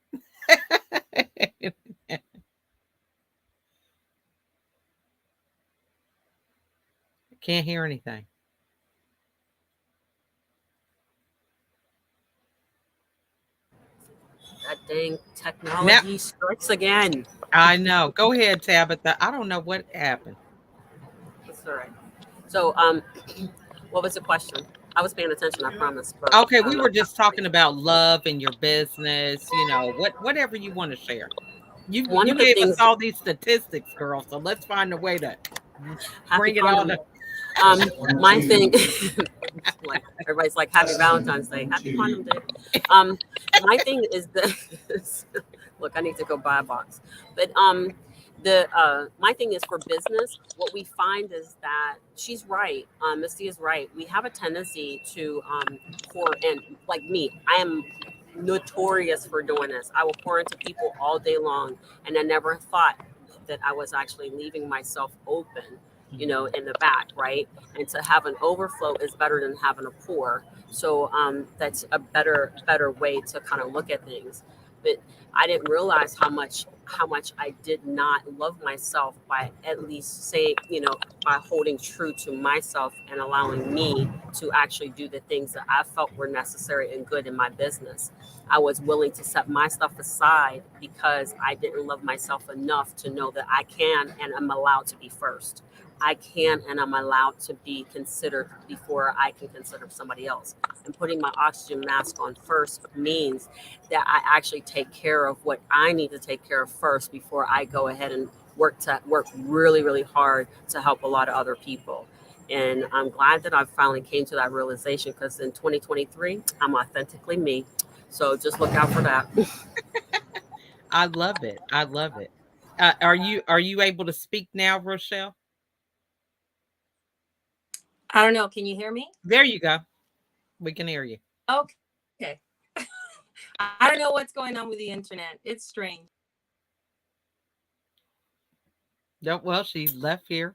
Can't hear anything. That dang technology strikes again. I know. Go ahead, Tabatha. I don't know what happened. That's all right. So, what was the question? I was paying attention, I promise. But, okay, we were just talking about love in your business. Whatever you want to share. You gave us all these statistics, girl. So let's find a way to bring it all up. My thing, like everybody's like, happy Valentine's Day, happy Condom Day. My thing is this. Look, I need to go buy a box. But my thing is, for business, what we find is that she's right. Misty is right. We have a tendency to pour in. Like me, I am notorious for doing this. I will pour into people all day long, and I never thought that I was actually leaving myself open you know, in the back, right? And to have an overflow is better than having a pour. So that's a better way to kind of look at things. But I didn't realize how much I did not love myself by at least saying, you know, by holding true to myself and allowing me to actually do the things that I felt were necessary and good in my business. I was willing to set my stuff aside because I didn't love myself enough to know that I can and I'm allowed to be first. I can and I'm allowed to be considered before I can consider somebody else. And putting my oxygen mask on first means that I actually take care of what I need to take care of first before I go ahead and work really, really hard to help a lot of other people. And I'm glad that I finally came to that realization, because in 2023, I'm authentically me. So just look out for that. I love it. I love it. Are you able to speak now, Raschell? I don't know. Can you hear me? There you go. We can hear you. Okay. I don't know what's going on with the internet. It's strange. Oh, Well, she left here.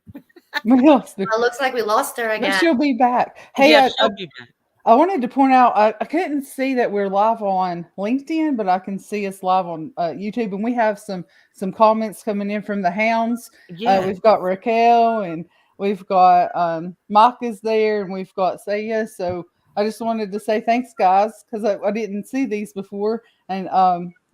Well, it looks like we lost her again. But she'll be back. Hey, yeah, she'll be back. I wanted to point out, I couldn't see that we're live on LinkedIn, but I can see us live on YouTube, and we have some comments coming in from the hounds. Yeah. We've got Raquel, and we've got Mike is there, and we've got Saya. So I just wanted to say thanks, guys, because I didn't see these before. And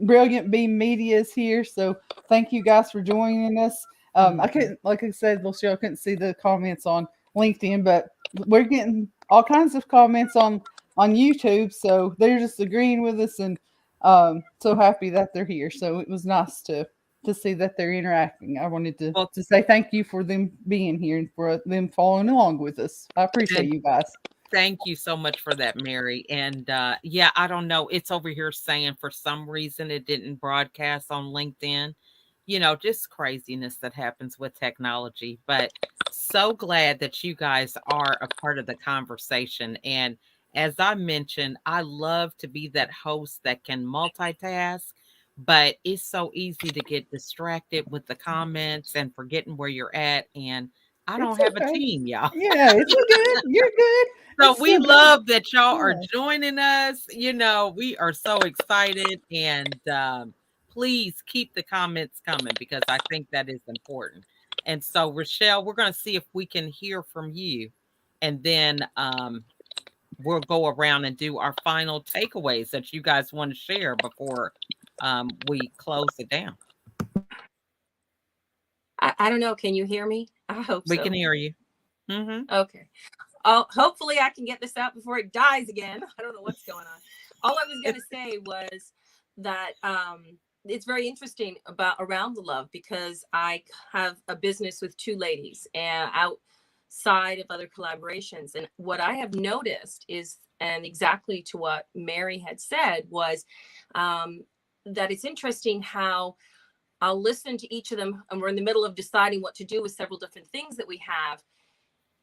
Brilliant Beam Media is here, so thank you guys for joining us. I couldn't, like I said, LaChelle, I couldn't see the comments on LinkedIn, but we're getting all kinds of comments on YouTube, so they're just agreeing with us, and so happy that they're here. So it was nice to see that they're interacting. I wanted to say thank you for them being here and for them following along with us. I appreciate you guys. Thank you so much for that, Mary. And yeah, I don't know. It's over here saying for some reason it didn't broadcast on LinkedIn. You know, just craziness that happens with technology. But so glad that you guys are a part of the conversation. And as I mentioned, I love to be that host that can multitask, but it's so easy to get distracted with the comments and forgetting where you're at. And I don't have a team, y'all. Yeah, it's good. You're good. So we love that y'all are joining us. You know, we are so excited, and please keep the comments coming because I think that is important. And so, Raschell, we're going to see if we can hear from you, and then we'll go around and do our final takeaways that you guys want to share before we close it down. I don't know. Can you hear me? I hope we so. can hear you. Okay. Hopefully I can get this out before it dies again. I don't know what's going on. All I was going to say was that it's very interesting around the love, because I have a business with two ladies and outside of other collaborations. And what I have noticed is, and exactly to what Mary had said, was that it's interesting how I'll listen to each of them, and we're in the middle of deciding what to do with several different things that we have.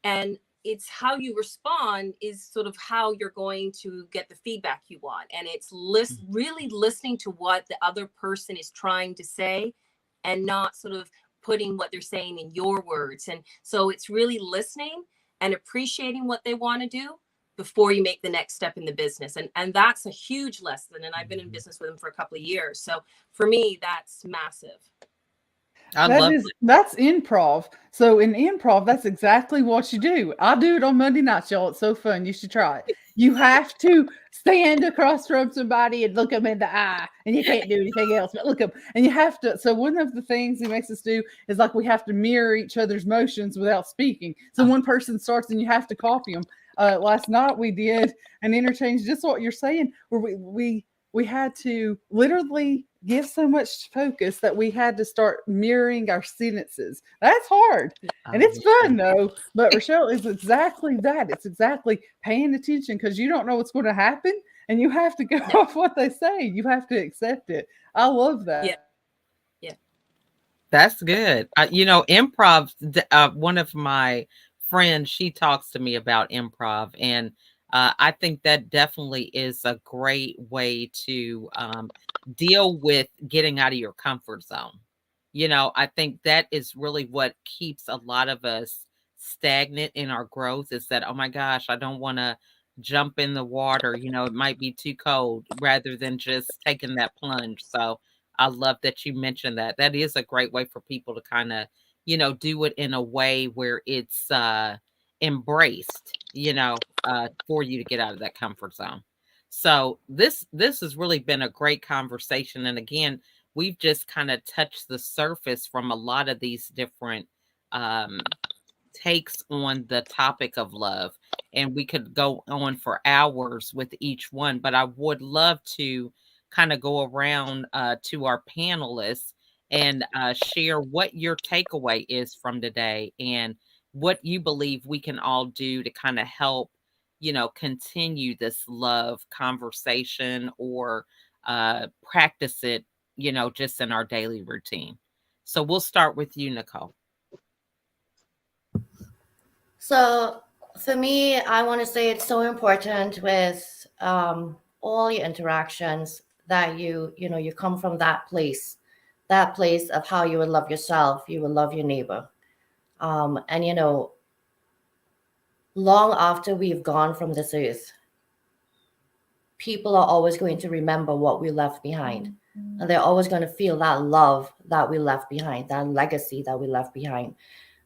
And it's how you respond is sort of how you're going to get the feedback you want. And it's really listening to what the other person is trying to say and not sort of putting what they're saying in your words. And so it's really listening and appreciating what they want to do before you make the next step in the business. And that's a huge lesson. And I've been in business with them for a couple of years. So for me, that's massive. That's improv. So in improv, that's exactly what you do. I do it on Monday nights, y'all. It's so fun. You should try it. You have to stand across from somebody and look them in the eye, and you can't do anything else but look them. And you have to. So one of the things he makes us do is like we have to mirror each other's motions without speaking. So one person starts, and you have to copy them. Last night we did an interchange, just what you're saying, where we had to literally give so much focus that we had to start mirroring our sentences. That's hard. And it's fun though. But Raschell is exactly that. It's exactly paying attention, because you don't know what's going to happen, and you have to go off what they say. You have to accept it. I love that. Yeah. That's good. You know, improv, one of my friends, she talks to me about improv, and I think that definitely is a great way to deal with getting out of your comfort zone. You know, I think that is really what keeps a lot of us stagnant in our growth is that, oh my gosh, I don't want to jump in the water. It might be too cold, rather than just taking that plunge. So I love that you mentioned that. That is a great way for people to kind of, do it in a way where it's embraced, for you to get out of that comfort zone. So this has really been a great conversation. And again, we've just kind of touched the surface from a lot of these different takes on the topic of love. And we could go on for hours with each one, but I would love to kind of go around to our panelists and share what your takeaway is from today and what you believe we can all do to kind of help, continue this love conversation or practice it, just in our daily routine. So we'll start with you, Nicole. So for me, I want to say it's so important with all your interactions that you come from that place of how you would love yourself, you would love your neighbor. And long after we've gone from this earth, people are always going to remember what we left behind. And they're always going to feel that love that we left behind, that legacy that we left behind.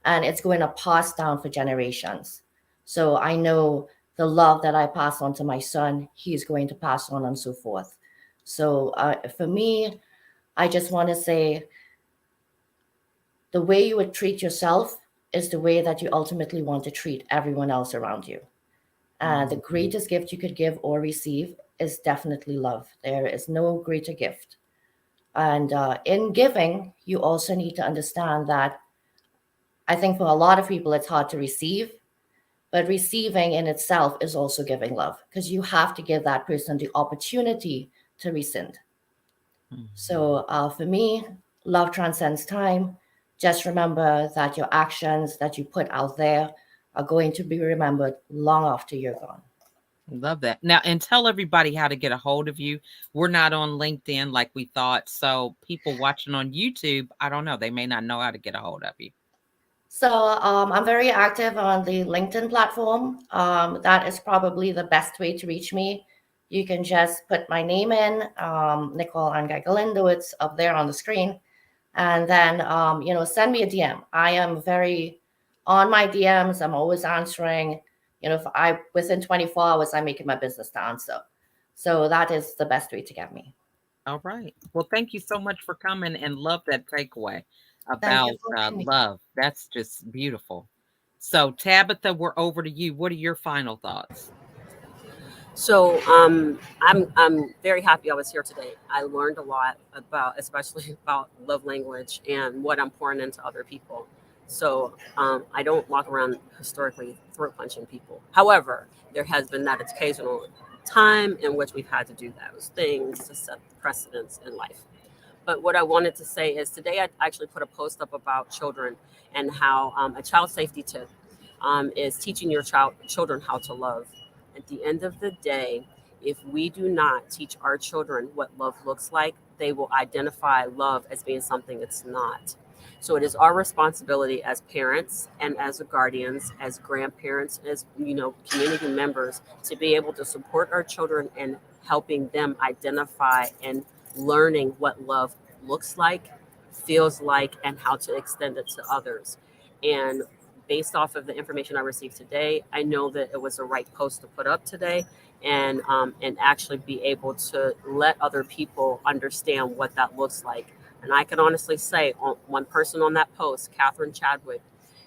And it's going to pass down for generations. So I know the love that I pass on to my son, he's going to pass on and so forth. So for me, I just want to say the way you would treat yourself is the way that you ultimately want to treat everyone else around you. And the greatest gift you could give or receive is definitely love. There is no greater gift. And in giving, you also need to understand that I think for a lot of people, it's hard to receive, but receiving in itself is also giving love, because you have to give that person the opportunity to rescind. So for me, love transcends time. Just remember that your actions that you put out there are going to be remembered long after you're gone. Love that. Now, and tell everybody how to get a hold of you. We're not on LinkedIn like we thought. So people watching on YouTube, I don't know, they may not know how to get a hold of you. So I'm very active on the LinkedIn platform. That is probably the best way to reach me. You can just put my name in, Nicole Angai-Galindo. It's up there on the screen. And then, send me a DM. I am very on my DMs. I'm always answering. Within 24 hours, I make it my business to answer. So that is the best way to get me. All right. Well, thank you so much for coming, and love that takeaway about love. That's just beautiful. So Tabatha, we're over to you. What are your final thoughts? So I'm very happy I was here today. I learned a lot especially about love language and what I'm pouring into other people. So I don't walk around historically throat punching people. However, there has been that occasional time in which we've had to do those things to set precedents in life. But what I wanted to say is today I actually put a post up about children and how a child safety tip is teaching your children how to love. At the end of the day, if we do not teach our children what love looks like, they will identify love as being something it's not. So it is our responsibility as parents and as guardians, as grandparents, as community members, to be able to support our children and helping them identify and learning what love looks like, feels like, and how to extend it to others. And based off of the information I received today, I know that it was the right post to put up today, and actually be able to let other people understand what that looks like. And I can honestly say, one person on that post, Catherine Chadwick,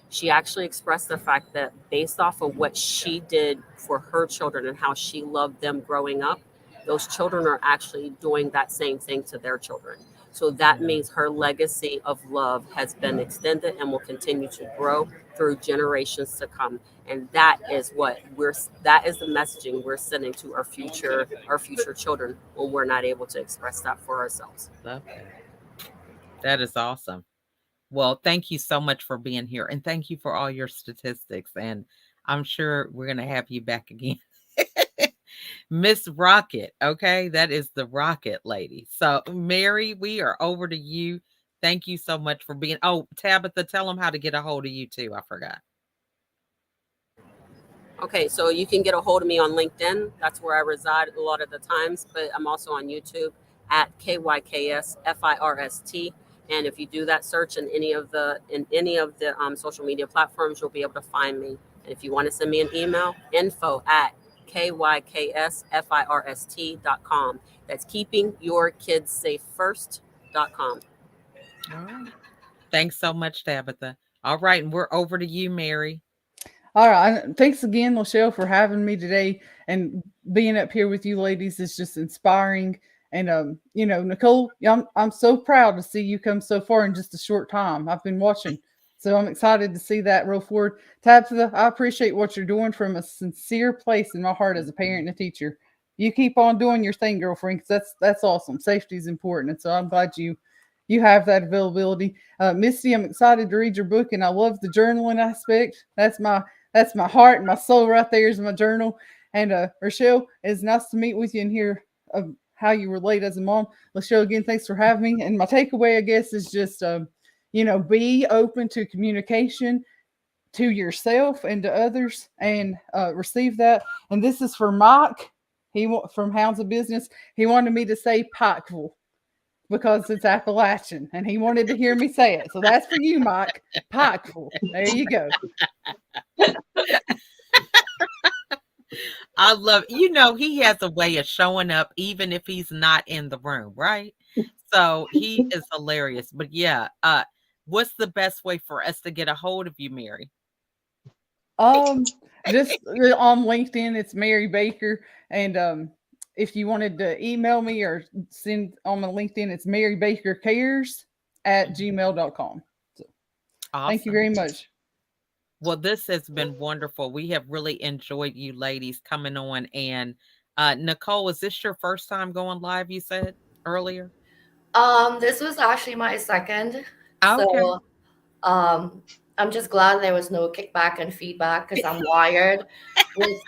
she actually expressed the fact that based off of what she did for her children and how she loved them growing up, those children are actually doing that same thing to their children. So that means her legacy of love has been extended and will continue to grow through generations to come. And that is that is the messaging we're sending to our future children when we're not able to express that for ourselves. Okay. That is awesome. Well, thank you so much for being here, and thank you for all your statistics. And I'm sure we're going to have you back again. Miss Rocket. Okay. That is the Rocket lady. So Mary, we are over to you. Thank you so much for being. Oh, Tabatha, tell them how to get a hold of you too. I forgot. Okay, so you can get a hold of me on LinkedIn. That's where I reside a lot of the times, but I'm also on YouTube at KYKSFIRST. And if you do that search in any of the social media platforms, you'll be able to find me. And if you want to send me an email, info@KYKSFIRST.com. That's keepingyourkidssafefirst.com. All right. Thanks so much, Tabatha. All right, and we're over to you, Mary. All right. Thanks again, LaChelle, for having me today, and being up here with you ladies is just inspiring. And Nicole, I'm so proud to see you come so far in just a short time. I've been watching, so I'm excited to see that roll forward. Tabatha, I appreciate what you're doing from a sincere place in my heart as a parent and a teacher. You keep on doing your thing, girlfriend, because that's awesome. Safety is important, and so I'm glad you have that availability. Misty, I'm excited to read your book, and I love the journaling aspect. That's my heart and my soul right there is my journal. And Raschell, it's nice to meet with you and hear how you relate as a mom. LaChelle, again, thanks for having me. And my takeaway, I guess, is just, be open to communication to yourself and to others, and receive that. And this is for Mike. From Hounds of Business. He wanted me to say Pikeville because it's Appalachian, and he wanted to hear me say it. So that's for you, Mike. Pikeville. There you go. I love, he has a way of showing up even if he's not in the room, right? So he is hilarious. But yeah, what's the best way for us to get a hold of you, Mary? Just on LinkedIn, it's Mary Baker. And if you wanted to email me or send on my LinkedIn, it's marybakercares@gmail.com. So, awesome. Thank you very much. Well, this has been wonderful. We have really enjoyed you ladies coming on. And Nicole, is this your first time going live, you said earlier? This was actually my second. Okay. So I'm just glad there was no kickback and feedback, because I'm wired with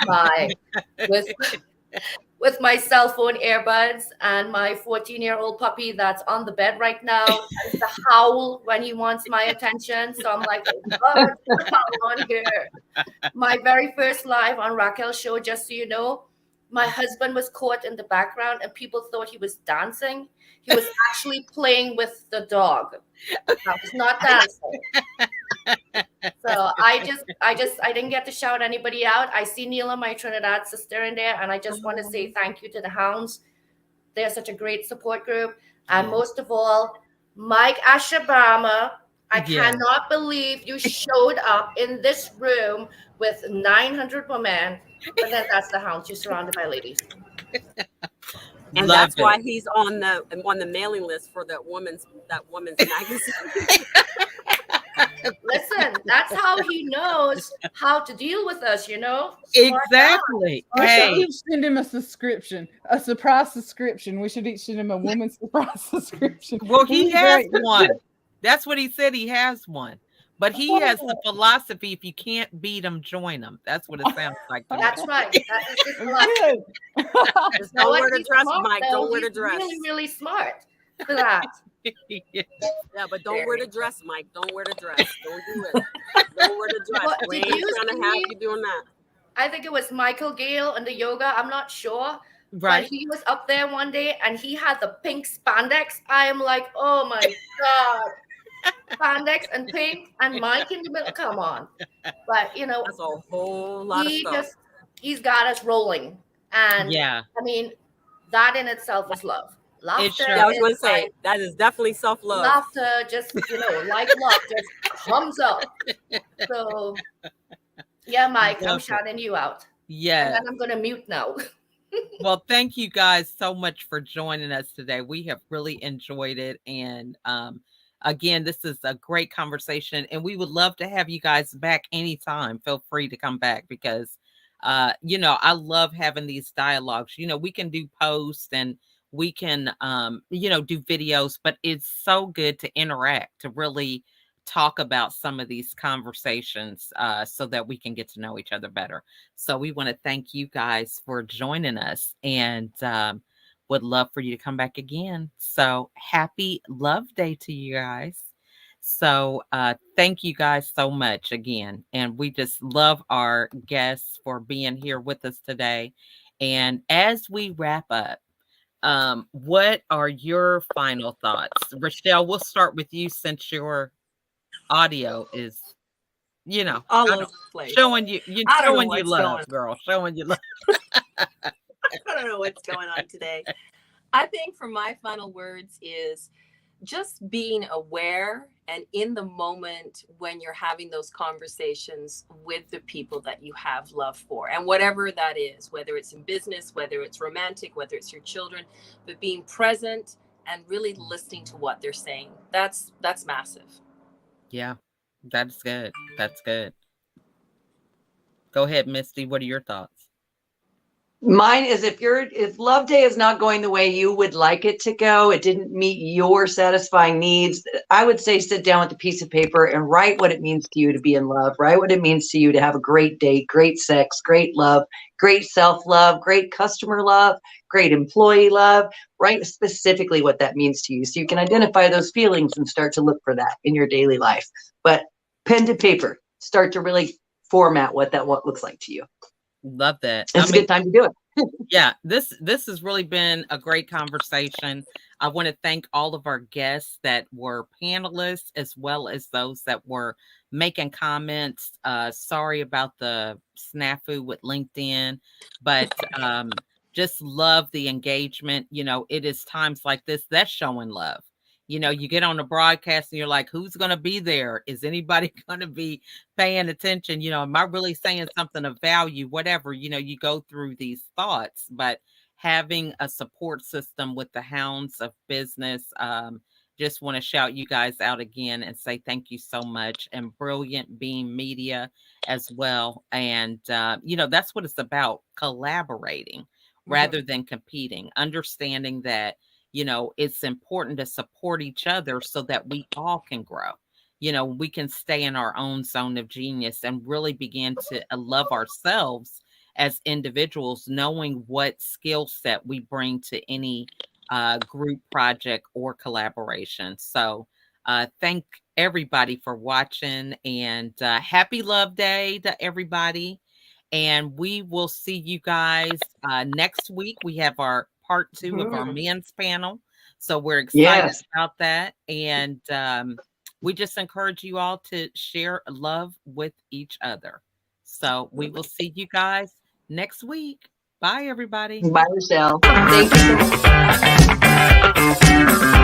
my cell phone earbuds and my 14-year-old puppy that's on the bed right now. It's the howl when he wants my attention. So I'm like, oh God, what's on here? My very first live on Raschell's show, just so you know, my husband was caught in the background and people thought he was dancing. He was actually playing with the dog. That was not dancing. So I didn't get to shout anybody out. I see Neela, my Trinidad sister, in there, and I just want to say thank you to the Hounds. They're such a great support group. And most of all, Mike Ashabama, I cannot believe you showed up in this room with 900 women, but then that's the Hounds. You're surrounded by ladies. And that's why he's on the mailing list for that woman's magazine. Listen, that's how he knows how to deal with us, Exactly. Hey, we should send him a subscription, a surprise subscription. We should each send him a woman's surprise subscription. Well, he has one. That's what he said. He has one. But he has the philosophy: if you can't beat them, join them. That's what it sounds like. That's right. That is his philosophy. Don't wear the dress, Mike. Don't wear the dress. Really, really smart for that. Yeah, but don't wear the dress, Mike. Don't wear the dress. Don't do it. Don't wear the dress. We ain't gonna have you doing that. I think it was Michael Gale and the yoga. I'm not sure. Right. But he was up there one day and he had the pink spandex. I am like, oh my God. Spandex and pink and Mike in the middle. Come on. But that's a whole lot of stuff. He's got us rolling. And yeah, I mean, that in itself is love. Laughter. I was going to say that is definitely self-love. Laughter, just like love, just comes up. So, yeah, Mike, I'm shouting you out. Yeah, and then I'm going to mute now. Well, thank you guys so much for joining us today. We have really enjoyed it, and again, this is a great conversation, and we would love to have you guys back anytime. Feel free to come back because, I love having these dialogues. We can do posts and we can, do videos, but it's so good to interact, to really talk about some of these conversations so that we can get to know each other better. So we want to thank you guys for joining us and would love for you to come back again. So happy Love Day to you guys. So thank you guys so much again. And we just love our guests for being here with us today. And as we wrap up, what are your final thoughts? Raschell, we'll start with you since your audio is, all over the place. Showing you I don't know showing you what's love, going girl. Showing you love. I don't know what's going on today. I think for my final words is just being aware and in the moment when you're having those conversations with the people that you have love for, and whatever that is, whether it's in business, whether it's romantic, whether it's your children, but being present and really listening to what they're saying. That's massive. Yeah, that's good. That's good. Go ahead, Misty. What are your thoughts? Mine is if Love Day is not going the way you would like it to go, it didn't meet your satisfying needs, I would say sit down with a piece of paper and write what it means to you to be in love. Write what it means to you to have a great date, great sex, great love, great self-love, great customer love, great employee love. Write specifically what that means to you so you can identify those feelings and start to look for that in your daily life. But pen to paper, start to really format what looks like to you. Love that. It's a good time to do it. Yeah, this has really been a great conversation. I want to thank all of our guests that were panelists, as well as those that were making comments. Sorry about the snafu with LinkedIn, but just love the engagement. It is times like this that's showing love. You get on the broadcast and you're like, who's going to be there? Is anybody going to be paying attention? Am I really saying something of value? Whatever, you go through these thoughts, but having a support system with the Hounds of Business, just want to shout you guys out again and say thank you so much. And Brilliant Beam Media as well. And, that's what it's about, collaborating rather than competing, understanding that it's important to support each other so that we all can grow. We can stay in our own zone of genius and really begin to love ourselves as individuals, knowing what skill set we bring to any group project or collaboration. So thank everybody for watching, and happy Love Day to everybody. And we will see you guys next week. We have our part 2 of our men's panel. So we're excited about that. And we just encourage you all to share love with each other. So we will see you guys next week. Bye, everybody. Bye, Raschell. Thank you.